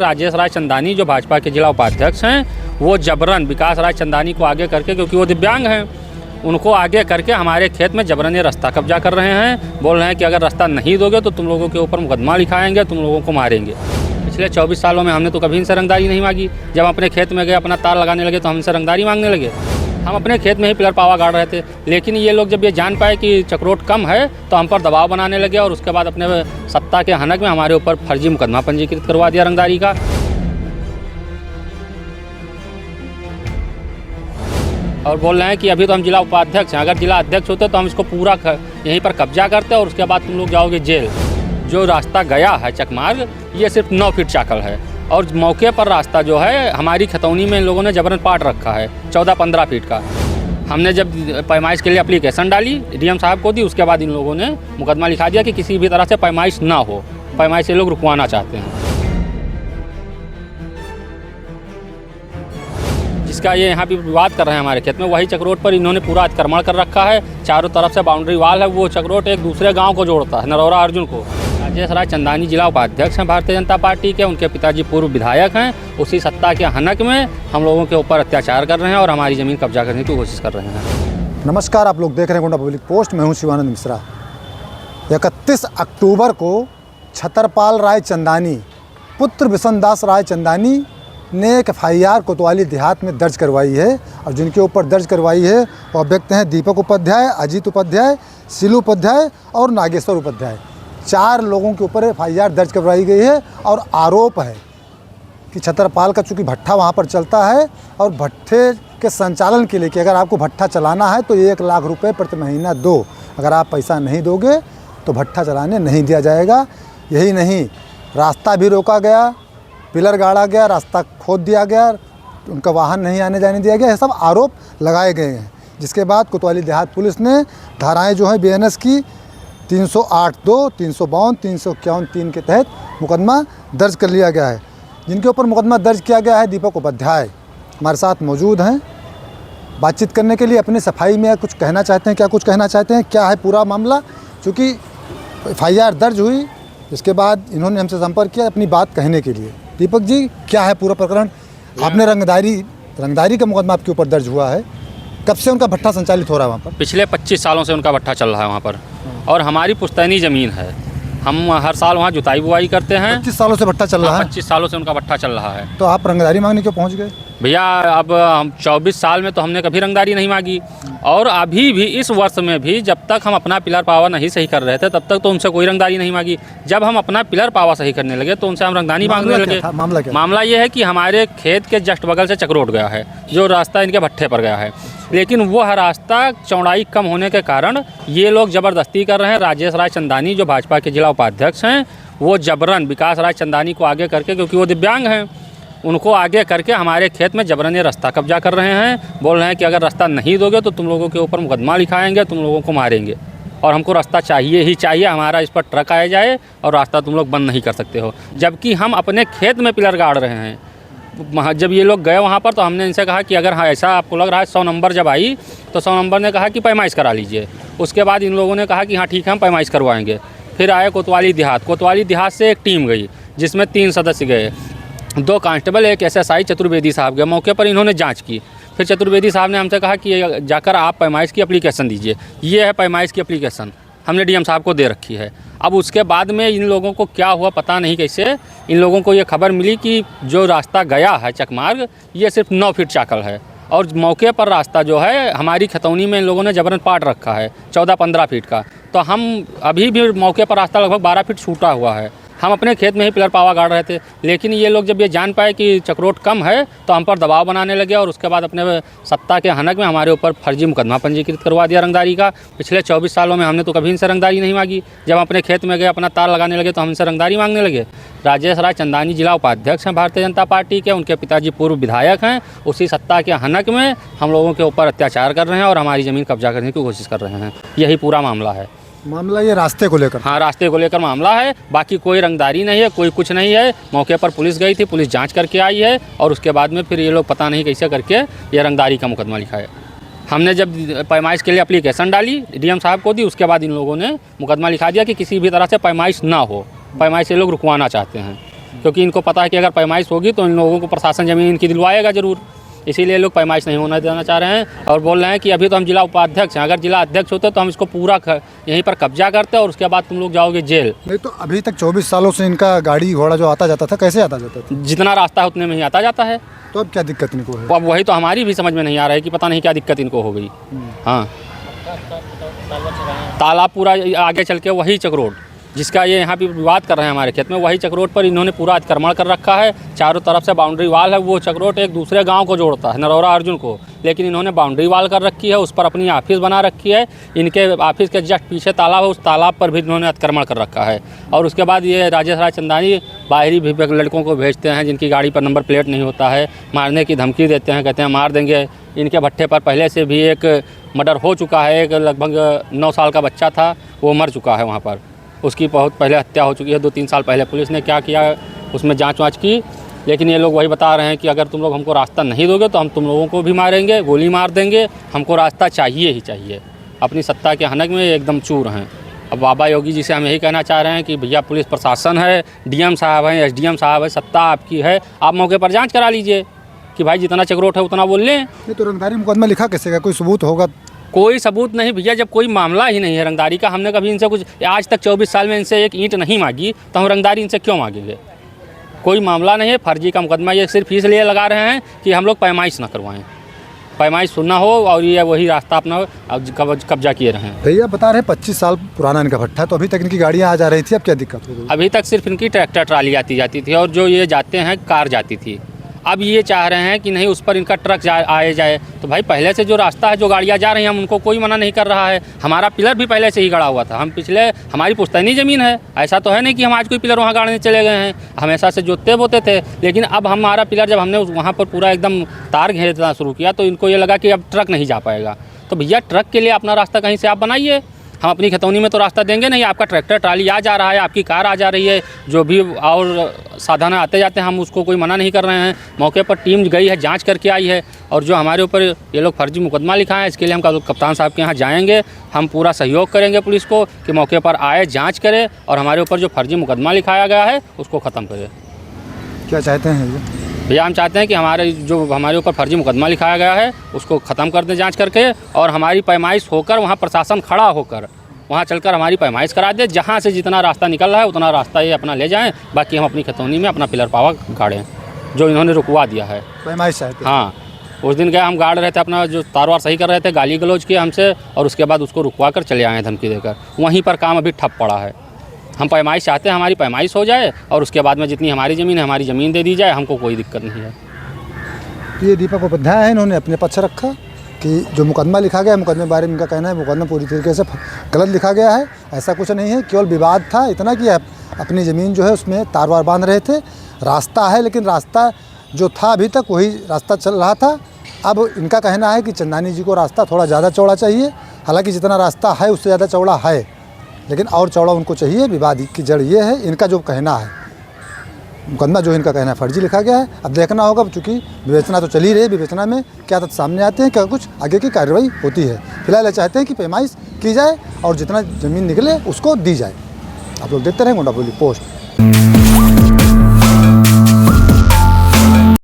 राजेश राय चंदानी जो भाजपा के जिला उपाध्यक्ष हैं, वो जबरन विकास राय चंदानी को आगे करके, क्योंकि वो दिव्यांग हैं, उनको आगे करके हमारे खेत में जबरन ये रास्ता कब्जा कर रहे हैं। बोल रहे हैं कि अगर रास्ता नहीं दोगे तो तुम लोगों के ऊपर मुकदमा लिखाएंगे, तुम लोगों को मारेंगे। पिछले 24 सालों में हमने तो कभी इनसे रंगदारी नहीं मांगी। जब अपने खेत में गए अपना तार लगाने लगे तो हमसे रंगदारी मांगने लगे। हम अपने खेत में ही पिलर पावा गाड़ रहे थे, लेकिन ये लोग जब ये जान पाए कि चक्रोट कम है तो हम पर दबाव बनाने लगे और उसके बाद अपने सत्ता के हनक में हमारे ऊपर फर्जी मुकदमा पंजीकृत करवा दिया रंगदारी का। और बोल रहे हैं कि अभी तो हम जिला उपाध्यक्ष हैं, अगर जिला अध्यक्ष होते तो हम इसको पूरा यहीं पर कब्जा करते और उसके बाद तुम लोग जाओगे जेल। जो रास्ता गया है चकमार्ग, ये सिर्फ 9 फीट चाकल है और मौके पर रास्ता जो है हमारी खतौनी में इन लोगों ने जबरन पाट रखा है 14-15 फीट का। हमने जब पैमाइश के लिए एप्लीकेशन डाली, डीएम साहब को दी, उसके बाद इन लोगों ने मुकदमा लिखा दिया कि किसी भी तरह से पैमाइश ना हो, पैमाइश से लोग रुकवाना चाहते हैं। जिसका ये यहाँ भी विवाद कर रहे हैं हमारे खेत में, वही चक्रोट पर इन्होंने पूरा अतिक्रमण कर रखा है। चारों तरफ से बाउंड्री वाल है, वो चक्रोट एक दूसरे गांव को जोड़ता है, नरौरा अर्जुन को। राजेश राय चंदानी जिला उपाध्यक्ष हैं भारतीय जनता पार्टी के, उनके पिताजी पूर्व विधायक हैं। उसी सत्ता के हनक में हम लोगों के ऊपर अत्याचार कर रहे हैं और हमारी ज़मीन कब्जा करने की कोशिश कर रहे हैं। नमस्कार, आप लोग देख रहे हैं गोंडा पब्लिक पोस्ट। मैं हूं शिवानंद मिश्रा। 31 अक्टूबर को छतरपाल राय चंदानी पुत्र विशनदास राय चंदानी ने एक FIR कोतवाली देहात में दर्ज करवाई है और जिनके ऊपर दर्ज करवाई है वो व्यक्ति हैं दीपक उपाध्याय, अजीत उपाध्याय, सिलू उपाध्याय और नागेश्वर उपाध्याय। 4 लोगों के ऊपर FIR दर्ज करवाई गई है और आरोप है कि छतरपाल का चूँकि भट्ठा वहाँ पर चलता है और भट्ठे के संचालन के लिए कि अगर आपको भट्ठा चलाना है तो 1 लाख रुपए प्रति महीना दो, अगर आप पैसा नहीं दोगे तो भट्ठा चलाने नहीं दिया जाएगा। यही नहीं, रास्ता भी रोका गया, पिलर गाड़ा गया, रास्ता खोद दिया गया, उनका वाहन नहीं आने जाने दिया गया। ये सब आरोप लगाए गए हैं। जिसके बाद कोतवाली देहात पुलिस ने धाराएं जो हैं BNS की 308(2), 352, 351(3) के तहत मुकदमा दर्ज कर लिया गया है। जिनके ऊपर मुकदमा दर्ज किया गया है दीपक उपाध्याय हमारे साथ मौजूद हैं बातचीत करने के लिए। अपनी सफाई में कुछ कहना चाहते हैं, क्या कुछ कहना चाहते हैं, क्या है पूरा मामला? चूँकि FIR दर्ज हुई, इसके बाद इन्होंने हमसे संपर्क किया अपनी बात कहने के लिए। दीपक जी, क्या है पूरा प्रकरण? आपने रंगदारी का मुकदमा आपके ऊपर दर्ज हुआ है, कब से उनका भट्ठा संचालित हो रहा है वहाँ पर? पिछले 25 सालों से उनका भट्ठा चल रहा है वहाँ पर और हमारी पुश्तैनी ज़मीन है। हम हर साल वहाँ जुताई बुआई करते हैं। 25 सालों से भट्ठा चल रहा है? 25 सालों से उनका भट्ठा चल रहा है। तो आप रंगदारी मांगने क्यों पहुँच गए? भैया, अब हम 24 साल में तो हमने कभी रंगदारी नहीं मांगी और अभी भी इस वर्ष में भी जब तक हम अपना पिलर पावा नहीं सही कर रहे थे तब तक तो उनसे कोई रंगदारी नहीं मांगी। जब हम अपना पिलर पावा सही करने लगे तो उनसे हम रंगदारी मांगने लगे। मामला क्या? मामला ये है कि हमारे खेत के जस्ट बगल से चक्रोट गया है, जो रास्ता इनके भट्ठे पर गया है, लेकिन वह रास्ता चौड़ाई कम होने के कारण ये लोग ज़बरदस्ती कर रहे हैं। राजेश राय चंदानी जो भाजपा के जिला उपाध्यक्ष हैं, वो जबरन विकास राय चंदानी को आगे करके, क्योंकि वो दिव्यांग हैं, उनको आगे करके हमारे खेत में जबरन ये रास्ता कब्जा कर रहे हैं। बोल रहे हैं कि अगर रास्ता नहीं दोगे तो तुम लोगों के ऊपर मुकदमा लिखाएंगे, तुम लोगों को मारेंगे और हमको रास्ता चाहिए ही चाहिए। हमारा इस पर ट्रक आया जाए और रास्ता तुम लोग बंद नहीं कर सकते हो, जबकि हम अपने खेत में पिलर गाड़ रहे हैं। जब ये लोग गए वहाँ पर तो हमने इनसे कहा कि अगर हाँ ऐसा आपको लग रहा है, 100 नंबर जब आई तो 100 नंबर ने कहा कि पैमाइश करा लीजिए। उसके बाद इन लोगों ने कहा कि हाँ ठीक है, हम पैमाइश करवाएंगे। फिर आए कोतवाली देहात से एक टीम गई जिसमें 3 सदस्य गए, 2 कांस्टेबल, एक SSI चतुर्वेदी साहब गए। मौके पर इन्होंने जांच की। फिर चतुर्वेदी साहब ने हमसे कहा कि जाकर आप पैमाइश की एप्लीकेशन दीजिए। ये है पैमाइश की एप्लीकेशन, हमने डीएम साहब को दे रखी है। अब उसके बाद में इन लोगों को क्या हुआ पता नहीं कैसे, इन लोगों को ये खबर मिली कि जो रास्ता गया है चकमार्ग, ये सिर्फ 9 फीट चाकल है और मौके पर रास्ता जो है हमारी खतौनी में इन लोगों ने जबरन पाट रखा है 14-15 फीट का। तो हम अभी भी मौके पर रास्ता लगभग 12 फीट छूटा हुआ है। हम अपने खेत में ही पिलर पावा गाड़ रहे थे, लेकिन ये लोग जब ये जान पाए कि चक्रोट कम है तो हम पर दबाव बनाने लगे और उसके बाद अपने सत्ता के हनक में हमारे ऊपर फर्जी मुकदमा पंजीकृत करवा दिया रंगदारी का। पिछले 24 सालों में हमने तो कभी इनसे रंगदारी नहीं मांगी। जब अपने खेत में गए अपना तार लगाने लगे तो हम इनसे रंगदारी मांगने लगे। राजेश राय चंदानी जिला उपाध्यक्ष हैं भारतीय जनता पार्टी के, उनके पिताजी पूर्व विधायक हैं। उसी सत्ता के हनक में हम लोगों के ऊपर अत्याचार कर रहे हैं और हमारी ज़मीन कब्जा करने की कोशिश कर रहे हैं। यही पूरा मामला है। मामला ये रास्ते को लेकर? हाँ, रास्ते को लेकर मामला है, बाकी कोई रंगदारी नहीं है, कोई कुछ नहीं है। मौके पर पुलिस गई थी, पुलिस जांच करके आई है और उसके बाद में फिर ये लोग पता नहीं कैसे करके ये रंगदारी का मुकदमा लिखा है। हमने जब पैमाइश के लिए एप्लीकेशन डाली, डीएम साहब को दी, उसके बाद इन लोगों ने मुकदमा लिखा दिया कि किसी भी तरह से पैमाइश ना हो, पैमाइश से लोग रुकवाना चाहते हैं। क्योंकि इनको पता है कि अगर पैमाइश होगी तो इन लोगों को प्रशासन ज़मीन इनकी दिलवाएगा ज़रूर। इसीलिए लोग पैमाइश नहीं होना देना चाह रहे हैं और बोल रहे हैं कि अभी तो हम जिला उपाध्यक्ष हैं, अगर जिला अध्यक्ष होते तो हम इसको पूरा यहीं पर कब्जा करते और उसके बाद तुम लोग जाओगे जेल। नहीं तो अभी तक 24 सालों से इनका गाड़ी घोड़ा जो आता जाता था, कैसे आता जाता था? जितना रास्ता है उतने में ही आता जाता है। तो अब क्या दिक्कत इनको है? अब वही तो हमारी भी समझ में नहीं आ रहा है कि पता नहीं क्या दिक्कत इनको हो गई। हाँ, तालाब पूरा आगे चल के वही चक्रोड जिसका ये यहाँ पे विवाद कर रहे हैं हमारे खेत में, वही चक्रोड पर इन्होंने पूरा अतिक्रमण कर रखा है। चारों तरफ से बाउंड्री वाल है, वो चक्रोड एक दूसरे गांव को जोड़ता है, नरौरा अर्जुन को, लेकिन इन्होंने बाउंड्री वाल कर रखी है, उस पर अपनी ऑफिस बना रखी है। इनके ऑफिस के जस्ट पीछे तालाब है, उस तालाब पर भी इन्होंने अतिक्रमण कर रखा है। और उसके बाद ये राजेश राय चंदानी बाहरी भी लड़कों को भेजते हैं जिनकी गाड़ी पर नंबर प्लेट नहीं होता है, मारने की धमकी देते हैं, कहते हैं मार देंगे। इनके भट्टे पर पहले से भी एक मर्डर हो चुका है, एक लगभग 9 साल का बच्चा था, वो मर चुका है वहाँ पर, उसकी बहुत पहले हत्या हो चुकी है। 2-3 साल पहले पुलिस ने क्या किया उसमें जांच वाँच की, लेकिन ये लोग वही बता रहे हैं कि अगर तुम लोग हमको रास्ता नहीं दोगे तो हम तुम लोगों को भी मारेंगे, गोली मार देंगे, हमको रास्ता चाहिए ही चाहिए। अपनी सत्ता के हनक में एकदम चूर हैं। अब बाबा योगी जी से हम यही कहना चाह रहे हैं कि भैया पुलिस प्रशासन है, डीएम साहब हैं, एसडीएम साहब है, सत्ता आपकी है, आप मौके पर जाँच करा लीजिए कि भाई जितना चक्रोट है उतना बोल लें। नहीं तो रंगदारी मुकदमा लिखा कैसे का? कोई सबूत होगा? कोई सबूत नहीं भैया, जब कोई मामला ही नहीं है रंगदारी का। हमने कभी इनसे कुछ आज तक 24 साल में इनसे एक ईंट नहीं मांगी, तो हम रंगदारी इनसे क्यों मांगेंगे? कोई मामला नहीं है, फर्जी का मुकदमा ये सिर्फ इसलिए लगा रहे हैं कि हम लोग पैमाइश ना करवाएं, पैमाइश सुनना हो और ये वही रास्ता अपना कब्जा किए रहें। भैया बता रहे 25 साल पुराना इनका भट्टा है, तो अभी तक इनकी गाड़ियाँ आ जा रही थी, अब क्या दिक्कत हो गई? अभी तक सिर्फ इनकी ट्रैक्टर ट्राली आती जाती थी और जो ये जाते हैं कार जाती थी। अब ये चाह रहे हैं कि नहीं उस पर इनका ट्रक आए जाए। तो भाई पहले से जो रास्ता है, जो गाड़ियाँ जा रही हैं, हम उनको कोई मना नहीं कर रहा है। हमारा पिलर भी पहले से ही गड़ा हुआ था, हम पिछले हमारी पुश्तैनी ज़मीन है, ऐसा तो है नहीं कि हम आज कोई पिलर वहाँ गाड़ने चले गए हैं, हमेशा से जोतते बोते थे। लेकिन अब हमारा पिलर जब हमने वहाँ पर पूरा एकदम तार घेरना शुरू किया तो इनको ये लगा कि अब ट्रक नहीं जा पाएगा। तो भैया ट्रक के लिए अपना रास्ता कहीं से आप बनाइए, हम अपनी खतौनी में तो रास्ता देंगे नहीं। आपका ट्रैक्टर ट्राली आ जा रहा है, आपकी कार आ जा रही है, जो भी और साधन आते जाते हैं, हम उसको कोई मना नहीं कर रहे हैं। मौके पर टीम गई है, जांच करके आई है, और जो हमारे ऊपर ये लोग फर्जी मुकदमा लिखा है, इसके लिए हम कप्तान साहब के यहाँ जाएंगे। हम पूरा सहयोग करेंगे पुलिस को कि मौके पर आए, जाँच करे और हमारे ऊपर जो फर्जी मुकदमा लिखाया गया है उसको ख़त्म करे। क्या चाहते हैं ये? भैया हम चाहते हैं कि हमारे ऊपर फर्जी मुकदमा लिखाया गया है उसको ख़त्म कर दें जांच करके, और हमारी पैमाइश होकर वहाँ प्रशासन खड़ा होकर वहाँ चलकर हमारी पैमाइश करा दे। जहाँ से जितना रास्ता निकल रहा है उतना रास्ता ये अपना ले जाएं, बाकी हम अपनी खतौनी में अपना पिलर पावा गाड़ें जो इन्होंने रुकवा दिया है। पैमाइश है? हाँ, उस दिन गए हम गाड़ रहे थे, अपना जो तार वार सही कर रहे थे, गाली गलौज किया हमसे और उसके बाद उसको रुकवा कर चले आए धमकी देकर। वहीं पर काम अभी ठप पड़ा है। हम पैमाइश चाहते हैं, हमारी पैमाइश हो जाए और उसके बाद में जितनी हमारी ज़मीन है हमारी ज़मीन दे दी जाए, हमको कोई दिक्कत नहीं है। ये दीपक उपाध्याय है, इन्होंने अपने पक्ष रखा कि जो मुकदमा लिखा गया है, मुकदमे के बारे में इनका कहना है मुकदमा पूरी तरीके से गलत लिखा गया है, ऐसा कुछ नहीं है, केवल विवाद था इतना कि अपनी ज़मीन जो है उसमें तार वार बांध रहे थे। रास्ता है, लेकिन रास्ता जो था अभी तक वही रास्ता चल रहा था। अब इनका कहना है कि चंदानी जी को रास्ता थोड़ा ज़्यादा चौड़ा चाहिए, हालांकि जितना रास्ता है उससे ज़्यादा चौड़ा है, लेकिन और चौड़ा उनको चाहिए। विवाद की जड़ ये है, इनका जो कहना है, मुकदमा जो इनका कहना है फर्जी लिखा गया है। अब देखना होगा, चूँकि विवेचना तो चल ही रही है, विवेचना में क्या तथ्य सामने आते हैं, क्या कुछ आगे की कार्रवाई होती है। फिलहाल ये चाहते हैं कि पैमाइश की जाए और जितना ज़मीन निकले उसको दी जाए। आप लोग देखते रहें गोंडा पब्लिक पोस्ट।